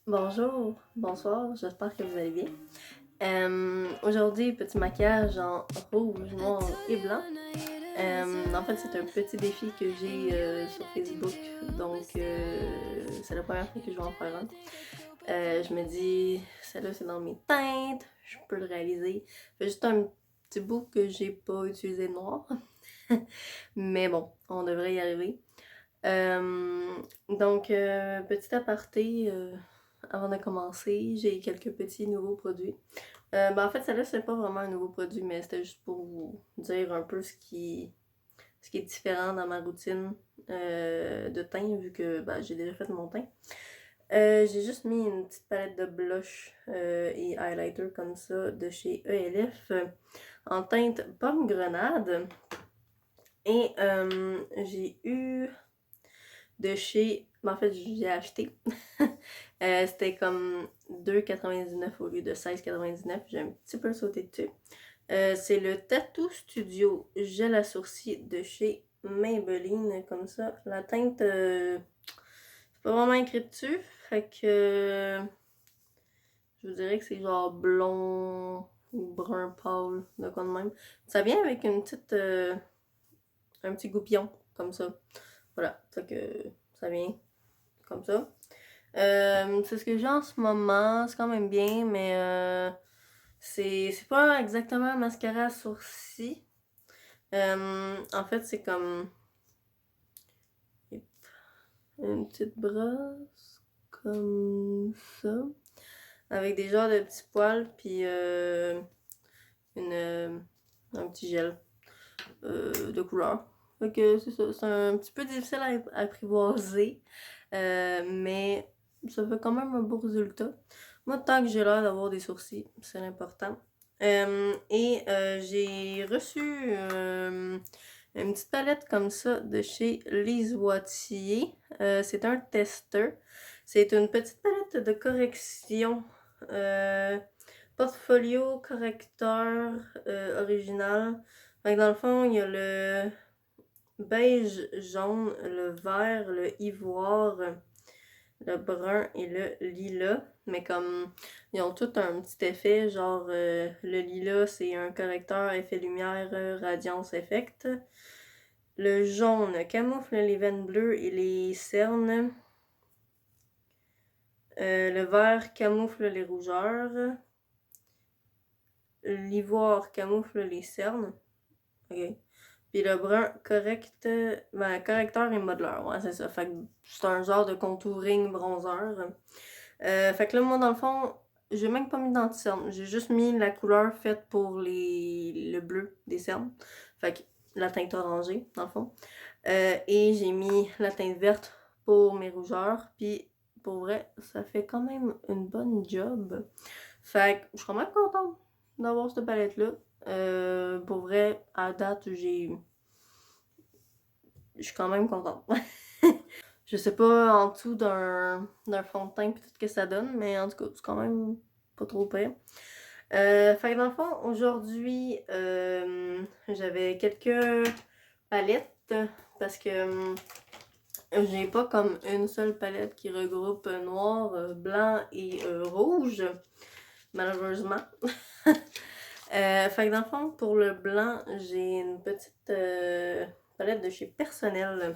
Bonjour, bonsoir, j'espère que vous allez bien. Aujourd'hui, petit maquillage en rouge, noir et blanc. En fait, c'est un petit défi que j'ai sur Facebook, donc c'est la première fois que je vais en faire un. Je me dis, celle-là c'est dans mes teintes, je peux le réaliser. C'est juste un petit bout que j'ai pas utilisé de noir, mais bon, on devrait y arriver. Petit aparté, avant de commencer, j'ai quelques petits nouveaux produits. En fait, celle-là, c'est pas vraiment un nouveau produit, mais c'était juste pour vous dire un peu ce qui est différent dans ma routine de teint, vu que j'ai déjà fait mon teint. J'ai juste mis une petite palette de blush et highlighter comme ça de chez ELF en teinte pomme grenade. Et j'ai eu de chez. En fait, j'ai acheté. C'était comme 2,99 au lieu de 16,99. J'ai un petit peu sauté dessus. C'est le Tattoo Studio gel à sourcils de chez Maybelline, comme ça. La teinte, c'est pas vraiment écrit dessus. Fait que je vous dirais que c'est genre blond ou brun pâle, de quoi de même. Ça vient avec une petite, un petit goupillon, comme ça. Voilà, fait que ça vient comme ça. C'est ce que j'ai en ce moment, c'est quand même bien, mais c'est pas exactement un mascara à sourcils. En fait, c'est comme une petite brosse, comme ça, avec des genres de petits poils, puis un petit gel de couleur. Fait que c'est ça, c'est un petit peu difficile à apprivoiser, mais ça fait quand même un beau résultat. Moi, tant que j'ai l'air d'avoir des sourcils, c'est l'important. J'ai reçu une petite palette comme ça de chez Lise Wattier. C'est un tester. C'est une petite palette de correction. Portfolio correcteur original. Fait que dans le fond, il y a le beige jaune, le vert, le ivoire, le brun et le lilas. Mais comme ils ont tout un petit effet, genre le lilas c'est un correcteur effet lumière radiance effect. Le jaune camoufle les veines bleues et les cernes. Le vert camoufle les rougeurs. L'ivoire camoufle les cernes. Ok. Puis le brun correcteur et modeleur. Ouais, c'est ça. Fait que c'est un genre de contouring bronzer. Fait que là, moi, dans le fond, j'ai même pas mis d'anti-cerne. J'ai juste mis la couleur faite pour le bleu des cernes. Fait que la teinte orangée, dans le fond. Et j'ai mis la teinte verte pour mes rougeurs. Puis pour vrai, ça fait quand même une bonne job. Fait que je suis quand même contente d'avoir cette palette-là. Pour vrai, à date, je suis quand même contente. Je sais pas en dessous d'un fond de teint peut-être que ça donne, mais en tout cas, c'est quand même pas trop pire. Fait que dans le fond, aujourd'hui, j'avais quelques palettes parce que j'ai pas comme une seule palette qui regroupe noir, blanc et rouge, malheureusement. Fait que dans le fond, pour le blanc, j'ai une petite palette de chez Personnel.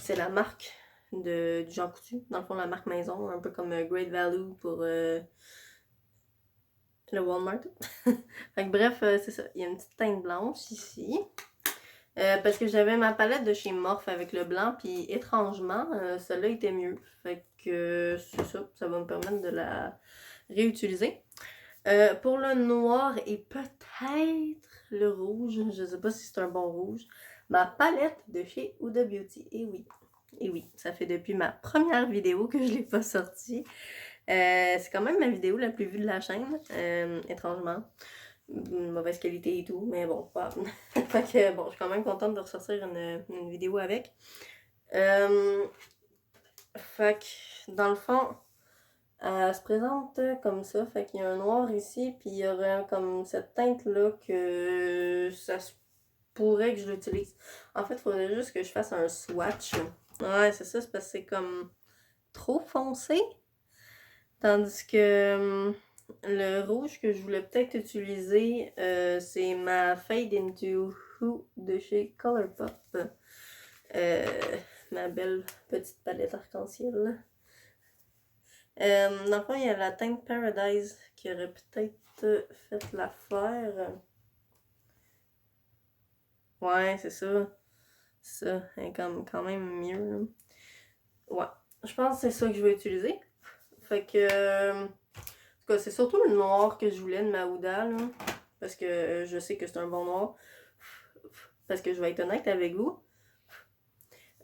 C'est la marque du Jean Coutu. Dans le fond, la marque maison, un peu comme Great Value pour le Walmart. Fait que bref, c'est ça. Il y a une petite teinte blanche ici. Parce que j'avais ma palette de chez Morphe avec le blanc, puis étrangement, celle-là était mieux. Fait que c'est ça, ça va me permettre de la réutiliser. Pour le noir et peut-être le rouge, je sais pas si c'est un bon rouge, ma palette de chez Huda Beauty. Et oui, ça fait depuis ma première vidéo que je l'ai pas sortie. C'est quand même ma vidéo la plus vue de la chaîne, étrangement. Mauvaise qualité et tout, mais bon, pas. Fait que bon, je suis quand même contente de ressortir une vidéo avec. Fait que dans le fond, elle se présente comme ça, fait qu'il y a un noir ici, puis il y aurait comme cette teinte-là que ça se pourrait que je l'utilise. En fait, il faudrait juste que je fasse un swatch. Ouais, c'est ça, c'est parce que c'est comme trop foncé. Tandis que le rouge que je voulais peut-être utiliser, c'est ma Fade into Who de chez Colourpop. Ma belle petite palette arc-en-ciel. Dans le fond, il y a la teinte Paradise qui aurait peut-être fait l'affaire. Ouais, c'est ça. Ça, elle est quand même mieux. Là. Ouais, je pense que c'est ça que je vais utiliser. Fait que... en tout cas, c'est surtout le noir que je voulais de ma Huda, là. Parce que je sais que c'est un bon noir. Parce que je vais être honnête avec vous.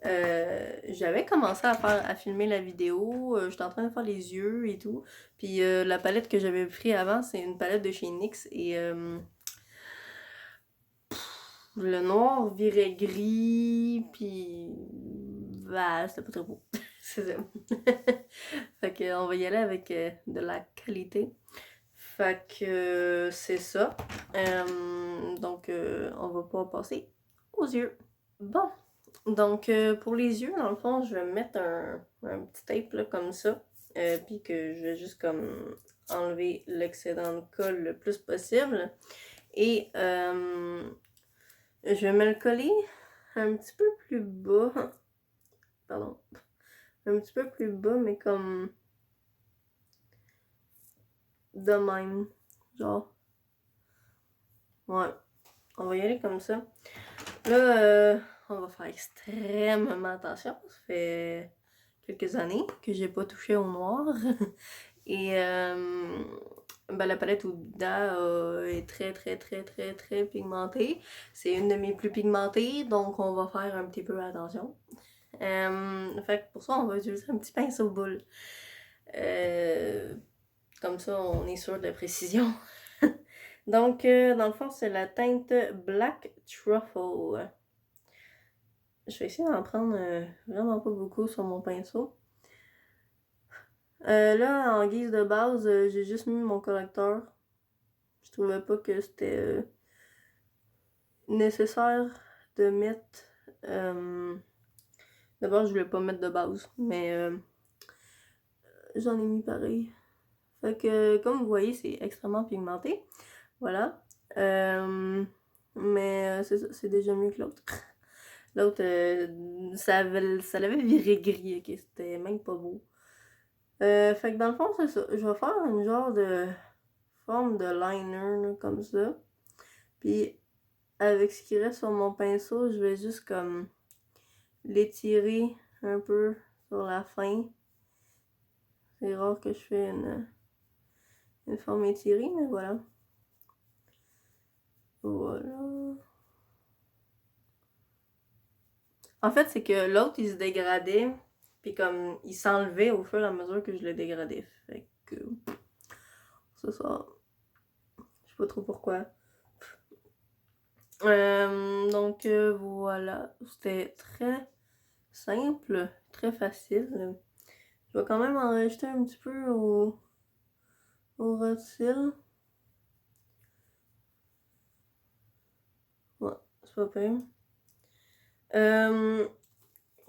J'avais commencé à filmer la vidéo, j'étais en train de faire les yeux et tout. Puis la palette que j'avais pris avant, c'est une palette de chez NYX et le noir virait gris, puis bah, c'était pas très beau. C'est ça. Fait que on va y aller avec de la qualité. Fait que c'est ça. Donc on va pas passer aux yeux. Bon. Donc, pour les yeux, dans le fond, je vais mettre un petit tape là, comme ça. Puis que je vais juste comme enlever l'excédent de colle le plus possible. Et je vais me le coller un petit peu plus bas. Pardon. Un petit peu plus bas, mais comme de même. Genre. Ouais. On va y aller comme ça. Là, on va faire extrêmement attention. Ça fait quelques années que j'ai pas touché au noir. Et ben, la palette Huda est très pigmentée. C'est une de mes plus pigmentées, donc on va faire un petit peu attention. Fait que pour ça, on va utiliser un petit pinceau boule. Comme ça, on est sûr de la précision. Donc, dans le fond, c'est la teinte Black Truffle. Je vais essayer d'en prendre vraiment pas beaucoup sur mon pinceau. Là, en guise de base, j'ai juste mis mon correcteur. Je trouvais pas que c'était nécessaire de mettre... D'abord, je voulais pas mettre de base, mais j'en ai mis pareil. Fait que, comme vous voyez, c'est extrêmement pigmenté. Voilà. Mais c'est ça, c'est déjà mieux que l'autre. L'autre, ça l'avait viré gris, ok? C'était même pas beau. Fait que dans le fond, c'est ça. Je vais faire une genre de forme de liner, là, comme ça. Puis, avec ce qui reste sur mon pinceau, je vais juste comme l'étirer un peu sur la fin. C'est rare que je fais une forme étirée, mais voilà. Voilà. En fait, c'est que l'autre, il se dégradait, puis comme, il s'enlevait au fur et à mesure que je le dégradais. Fait que... c'est ça. Je sais pas trop pourquoi. Donc, voilà. C'était très simple, très facile. Je vais quand même en rajouter un petit peu au ras-de-cils. Ouais, c'est pas pire.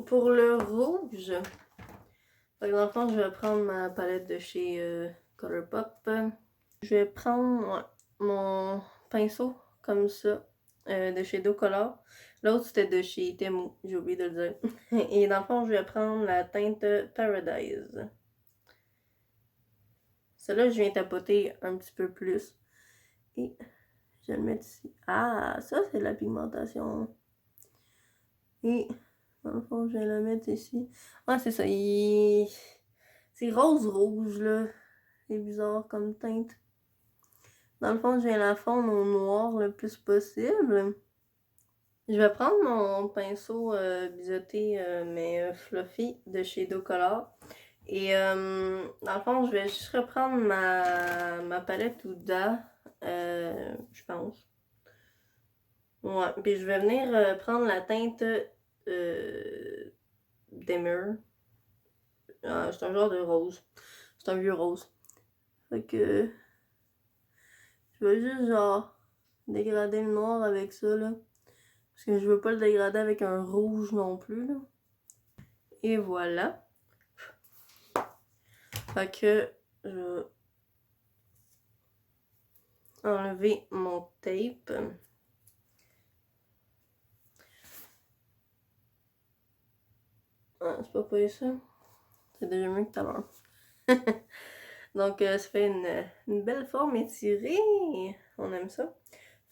Pour le rouge, dans le fond, je vais prendre ma palette de chez Colourpop. Je vais prendre ouais, mon pinceau comme ça, de chez Docolor. L'autre, c'était de chez Temu, j'ai oublié de le dire. Et dans le fond, je vais prendre la teinte Paradise. Celle-là, je viens tapoter un petit peu plus. Et je vais le mettre ici. Ah, ça, c'est de la pigmentation. Et, dans le fond, je vais le mettre ici. Ah, c'est ça. C'est rose-rouge, là. C'est bizarre comme teinte. Dans le fond, je viens la fondre au noir le plus possible. Je vais prendre mon pinceau biseauté, mais fluffy, de chez Docolor. Et dans le fond, je vais juste reprendre ma palette Huda, je pense. Ouais, puis je vais venir prendre la teinte Dimmer. C'est un genre de rose. C'est un vieux rose. Fait que je vais juste genre dégrader le noir avec ça là. Parce que je veux pas le dégrader avec un rouge non plus là. Et voilà. Fait que je vais enlever mon tape. Ah, c'est pas payé ça. C'est déjà mieux que tout à l'heure. Donc, ça fait une belle forme étirée. On aime ça.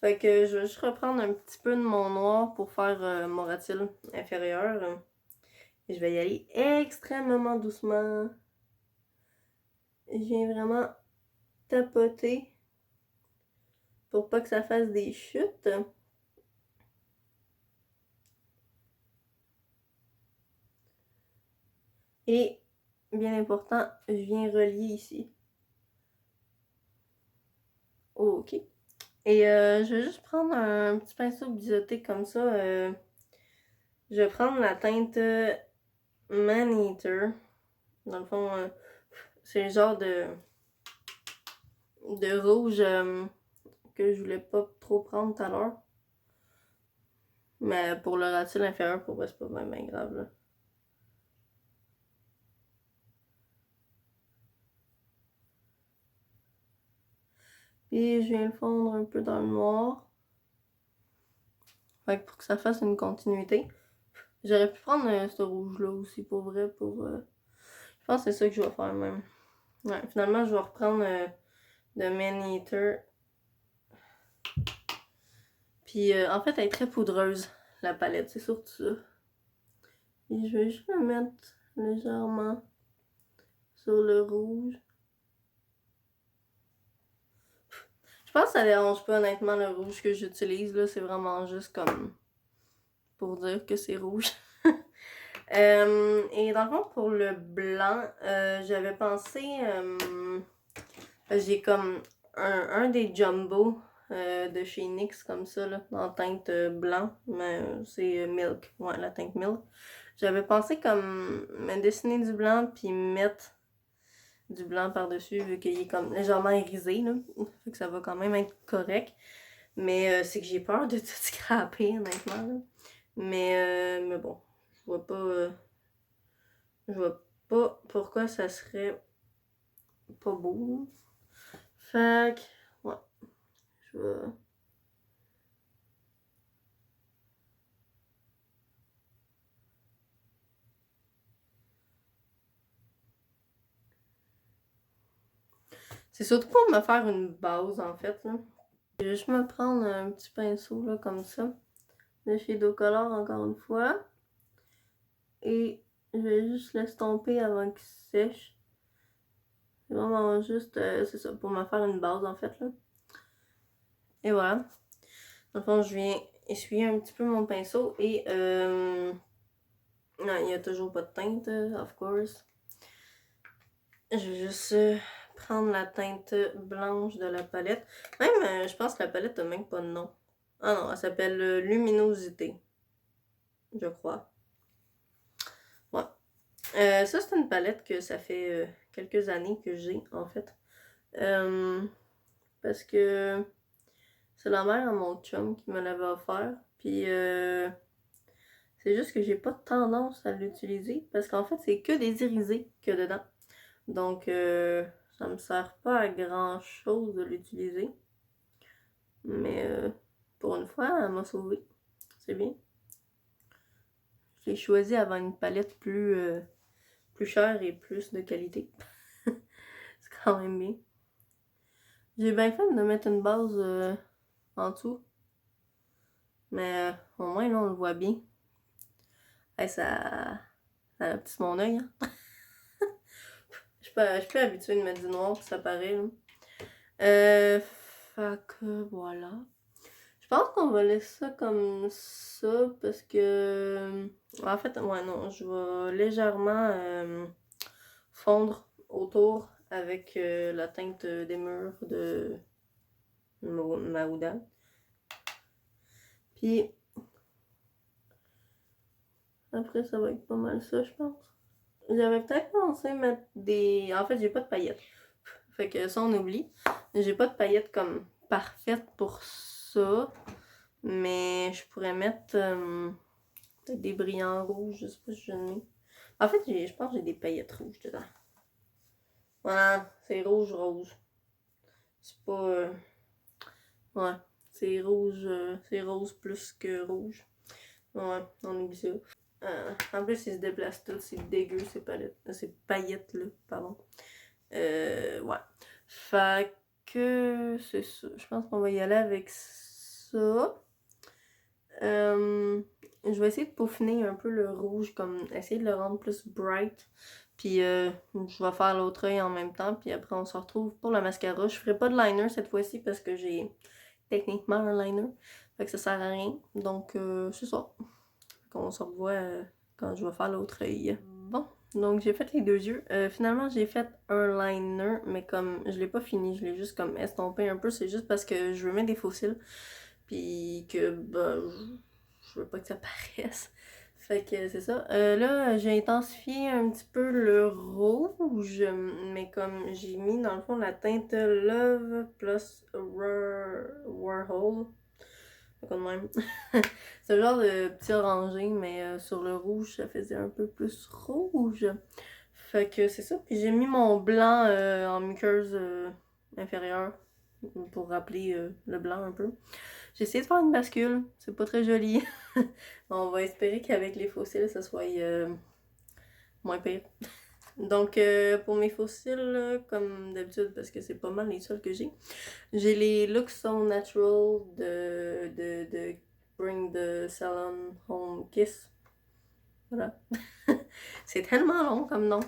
Fait que je vais juste reprendre un petit peu de mon noir pour faire mon ratil inférieur. Et je vais y aller extrêmement doucement. Je viens vraiment tapoter pour pas que ça fasse des chutes. Et, bien important, je viens relier ici. Ok. Et je vais juste prendre un petit pinceau biseauté comme ça. Je vais prendre la teinte Man-Eater. Dans le fond, c'est le genre de rouge que je voulais pas trop prendre tout à l'heure. Mais pour le ratil inférieur, pour vrai, c'est pas vraiment grave, là. Puis je viens le fondre un peu dans le noir. Fait que pour que ça fasse une continuité. J'aurais pu prendre ce rouge-là aussi, pour vrai, pour... Je pense que c'est ça que je vais faire, même. Ouais, finalement, je vais reprendre de Man-Eater. Puis, en fait, elle est très poudreuse, la palette, c'est surtout ça. Et je vais juste la mettre légèrement sur le rouge. Je pense que ça dérange pas, honnêtement, le rouge que j'utilise, là. C'est vraiment juste comme pour dire que c'est rouge. Et dans le fond, pour le blanc, j'avais pensé... j'ai comme un des jumbo de chez NYX comme ça, là, en teinte blanc, mais c'est Milk, ouais, la teinte Milk. J'avais pensé comme me dessiner du blanc puis mettre du blanc par-dessus vu qu'il est comme légèrement irisé, là. Fait que ça va quand même être correct. Mais c'est que j'ai peur de tout scraper, honnêtement, là. Mais bon, je vois pas pourquoi ça serait pas beau. Fait que, ouais, je vais... C'est surtout pour me faire une base, en fait, là. Je vais juste me prendre un petit pinceau, là, comme ça, de chez Docolor, encore une fois. Et je vais juste l'estomper avant qu'il sèche. C'est vraiment juste, c'est ça, pour me faire une base, en fait, là. Et voilà. Dans le fond, je viens essuyer un petit peu mon pinceau et, non, il n'y a toujours pas de teinte, of course. Je vais juste prendre la teinte blanche de la palette. Même, je pense que la palette n'a même pas de nom. Ah non, elle s'appelle Luminosité. Je crois. Ouais. Ça, c'est une palette que ça fait quelques années que j'ai, en fait. Parce que c'est la mère à mon chum qui me l'avait offert. Puis, c'est juste que j'ai pas de tendance à l'utiliser. Parce qu'en fait, c'est que des irisés qu'il y a dedans. Donc, ça me sert pas à grand chose de l'utiliser. Mais pour une fois, elle m'a sauvée. C'est bien. J'ai choisi avant une palette plus chère et plus de qualité. C'est quand même bien. J'ai bien fait de mettre une base en dessous. Mais au moins, là, on le voit bien. Hey, ça rapetisse mon œil, hein. Je suis pas habituée de mettre du noir, ça paraît, là. Fait que voilà. Je pense qu'on va laisser ça comme ça parce que... En fait, ouais, non, je vais légèrement fondre autour avec la teinte des murs de Maouda. Puis après, ça va être pas mal ça, je pense. J'avais peut-être pensé mettre des... En fait, j'ai pas de paillettes. Fait que ça, on oublie. J'ai pas de paillettes comme parfaites pour ça. Mais je pourrais mettre peut-être des brillants rouges. Je sais pas si j'en ai. En fait, je pense que j'ai des paillettes rouges dedans. Voilà, C'est rouge rose. C'est pas... Ouais, c'est rose plus que rouge. Ouais, on oublie ça. En plus, ils se déplacent tous, c'est dégueu ces paillettes là, pardon. Ouais. Fait que c'est ça. Je pense qu'on va y aller avec ça. Je vais essayer de peaufiner un peu le rouge, comme essayer de le rendre plus bright. Puis je vais faire l'autre œil en même temps. Puis après, on se retrouve pour le mascara. Je ferai pas de liner cette fois-ci parce que j'ai techniquement un liner. Fait que ça sert à rien. Donc, c'est ça. On se revoit quand je vais faire l'autre œil. Bon, donc j'ai fait les deux yeux. Finalement, j'ai fait un liner, mais comme je l'ai pas fini, je l'ai juste comme estompé un peu. C'est juste parce que je veux mettre des faux cils. Puis que, bah, je veux pas que ça paraisse. Fait que c'est ça. Là, j'ai intensifié un petit peu le rouge, mais comme j'ai mis dans le fond la teinte Love plus Warhol. Comme même. C'est le genre de petit orangé, mais sur le rouge, ça faisait un peu plus rouge. Fait que c'est ça. Puis j'ai mis mon blanc en muqueuse inférieure pour rappeler le blanc un peu. J'ai essayé de faire une bascule. C'est pas très joli. On va espérer qu'avec les fossiles, ça soit moins pire. Donc, pour mes fossiles, comme d'habitude, parce que c'est pas mal les seuls que j'ai les Look So Natural de Bring the Salon Home Kiss. Voilà. C'est tellement long comme nom.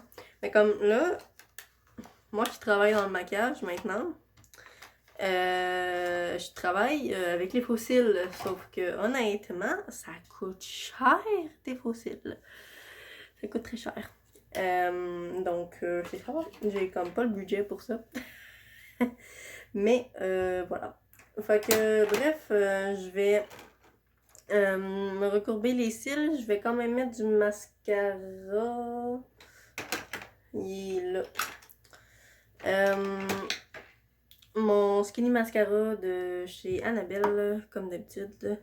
Mais comme là, moi qui travaille dans le maquillage maintenant, je travaille avec les fossiles. Sauf que honnêtement, ça coûte cher des fossiles. Ça coûte très cher. Donc, c'est ça. J'ai comme pas le budget pour ça. Mais voilà. Fait que bref, je vais me recourber les cils. Je vais quand même mettre du mascara. Il est là. Mon Skinny Mascara de chez Annabelle, comme d'habitude.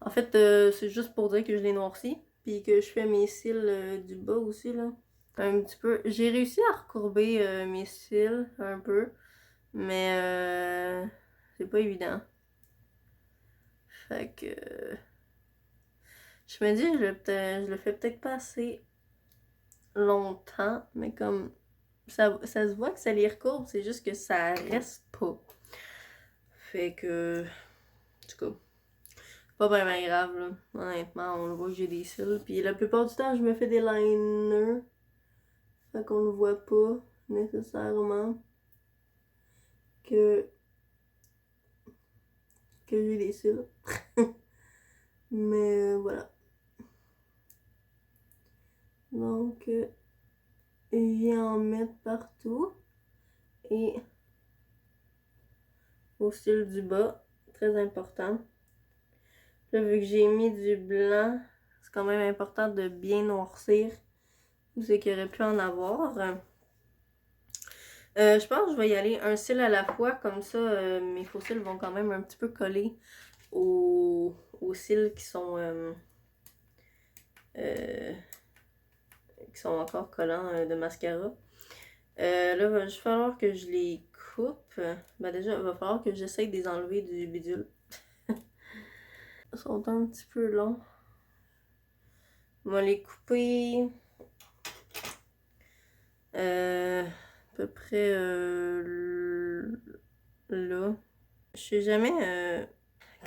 En fait, c'est juste pour dire que je l'ai noirci. Puis que je fais mes cils du bas aussi, là. Un petit peu. J'ai réussi à recourber mes cils un peu. Mais c'est pas évident. Fait que je me dis je le fais peut-être pas assez longtemps, mais comme ça se voit que ça les recourbe, c'est juste que ça reste pas. Fait que en tout cas, pas vraiment grave là. Honnêtement, on le voit que j'ai des cils. Puis la plupart du temps, je me fais des liners. Fait qu'on le voit pas nécessairement que j'ai des cils. Mais voilà. Donc, je viens en mettre partout. Et au cil du bas, très important. Là, vu que j'ai mis du blanc, c'est quand même important de bien noircir. Où c'est qu'il aurait pu en avoir. Je pense que je vais y aller un cil à la fois, comme ça mes faux cils vont quand même un petit peu coller aux cils qui sont encore collants de mascara. Là, il va juste falloir que je les coupe. Ben déjà, il va falloir que j'essaye de les enlever du bidule. Ils sont un petit peu longs. On va les couper à peu près là. Je sais jamais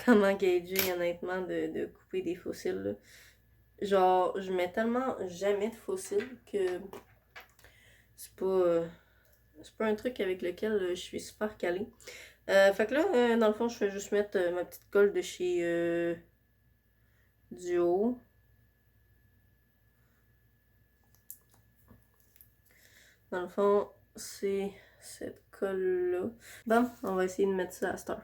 comment gager honnêtement de couper des fossiles. Là. Genre, je mets tellement jamais de fossiles que c'est pas un truc avec lequel je suis super calée. Fait que là, dans le fond, je vais juste mettre ma petite colle de chez Duo. Dans le fond, c'est cette colle-là. Bon, on va essayer de mettre ça à cette heure.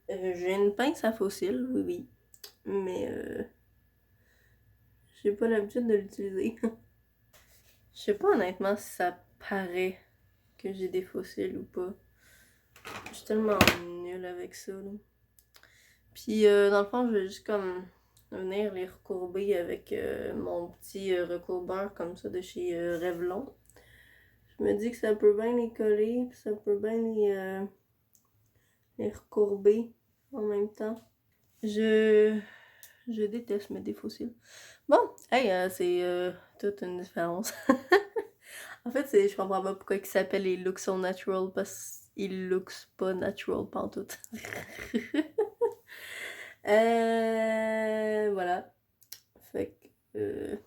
J'ai une pince à fossiles, oui, oui. Mais j'ai pas l'habitude de l'utiliser. Je sais pas honnêtement si ça paraît que j'ai des fossiles ou pas. Je suis tellement nulle avec ça, là. Puis, dans le fond, je vais juste comme venir les recourber avec mon petit recourbeur comme ça de chez Revlon. Je me dis que ça peut bien les coller, puis ça peut bien les recourber en même temps. Je déteste mettre des fossiles. Bon, hey, c'est toute une différence. En fait, je comprends pas pourquoi ils s'appellent les looks so natural, parce qu'ils looks pas natural pantoute. Voilà. Fait que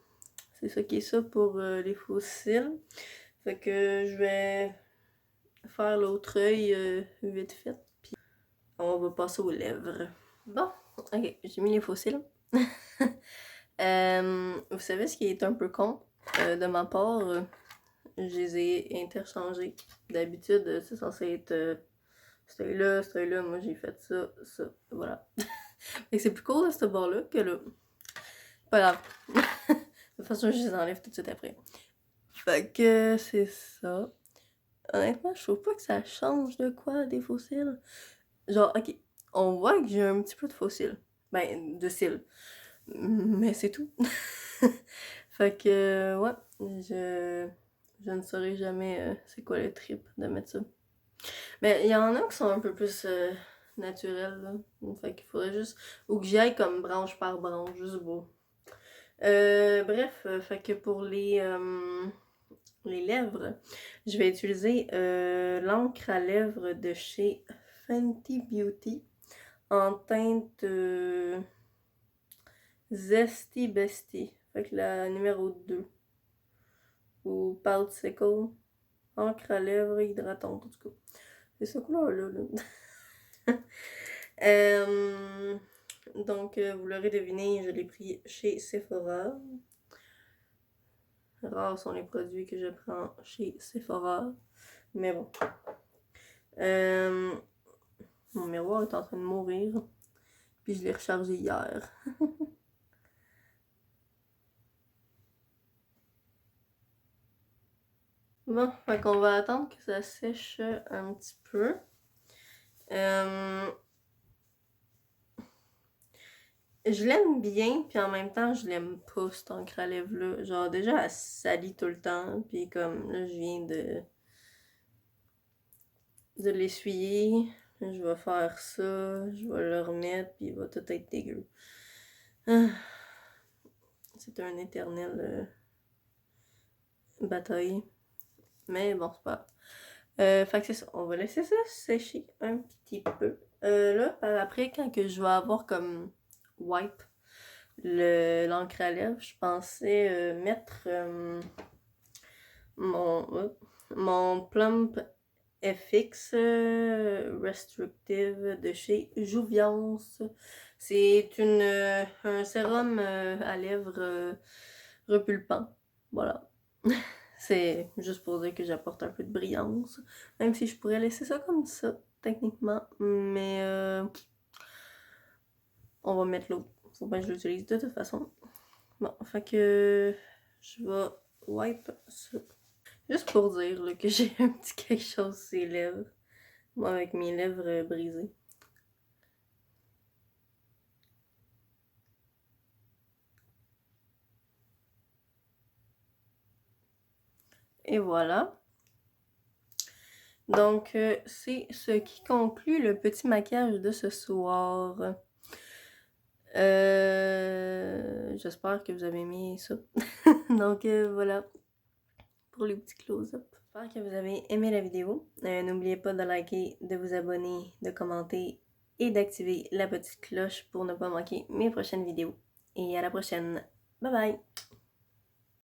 c'est ça qui est ça pour les fossiles. Fait que je vais faire l'autre œil vite fait, puis on va passer aux lèvres. Bon, ok, j'ai mis les fossiles. Vous savez ce qui est un peu con de ma part? Je les ai interchangés. D'habitude, c'est censé être cet œil-là. Moi, j'ai fait ça, voilà. Fait que c'est plus cool de ce bord-là que là. Pas grave. De toute façon, je les enlève tout de suite après. Fait que c'est ça. Honnêtement, je trouve pas que ça change de quoi des fossiles. Genre, ok, on voit que j'ai un petit peu de fossiles. Ben, de cils. Mais c'est tout. Fait que, ouais, je ne saurais jamais c'est quoi le trip de mettre ça. Mais il y en a qui sont un peu plus naturels, là. Fait qu'il faudrait juste. Ou que j'y aille comme branche par branche, juste beau. Bref, fait que pour les lèvres, je vais utiliser l'encre à lèvres de chez Fenty Beauty en teinte Zesty Bestie. Fait que la numéro 2. Ou Poutsicle. Encre à lèvres hydratante, en tout cas. C'est ce couleur-là, là. Donc, vous l'aurez deviné, je l'ai pris chez Sephora. Rares sont les produits que je prends chez Sephora. Mais bon. Mon miroir est en train de mourir. Puis je l'ai rechargé hier. Bon, fait qu'on va attendre que ça sèche un petit peu. Je l'aime bien, puis en même temps, je l'aime pas, cette encre à lèvres-là. Genre, déjà, elle salit tout le temps, puis comme, là, je viens de l'essuyer. Je vais faire ça, je vais le remettre, puis il va tout être dégueu. C'est un éternel bataille. Mais bon, c'est pas grave. Fait que c'est ça, on va laisser ça sécher un petit peu. Là, par après, quand que je vais avoir comme wipe l'encre à lèvres, je pensais mettre mon Plump FX Restrictive de chez Jouviance. C'est un sérum à lèvres repulpant. Voilà. C'est juste pour dire que j'apporte un peu de brillance. Même si je pourrais laisser ça comme ça, techniquement. Mais on va mettre l'autre. Faut bien que je l'utilise de toute façon. Bon, fait que je vais wipe ça. Juste pour dire là, que j'ai un petit quelque chose sur les lèvres. Moi, avec mes lèvres brisées. Et voilà. Donc, c'est ce qui conclut le petit maquillage de ce soir. J'espère que vous avez aimé ça. Donc, voilà pour les petits close-up. J'espère que vous avez aimé la vidéo. N'oubliez pas de liker, de vous abonner, de commenter et d'activer la petite cloche pour ne pas manquer mes prochaines vidéos. Et à la prochaine. Bye bye!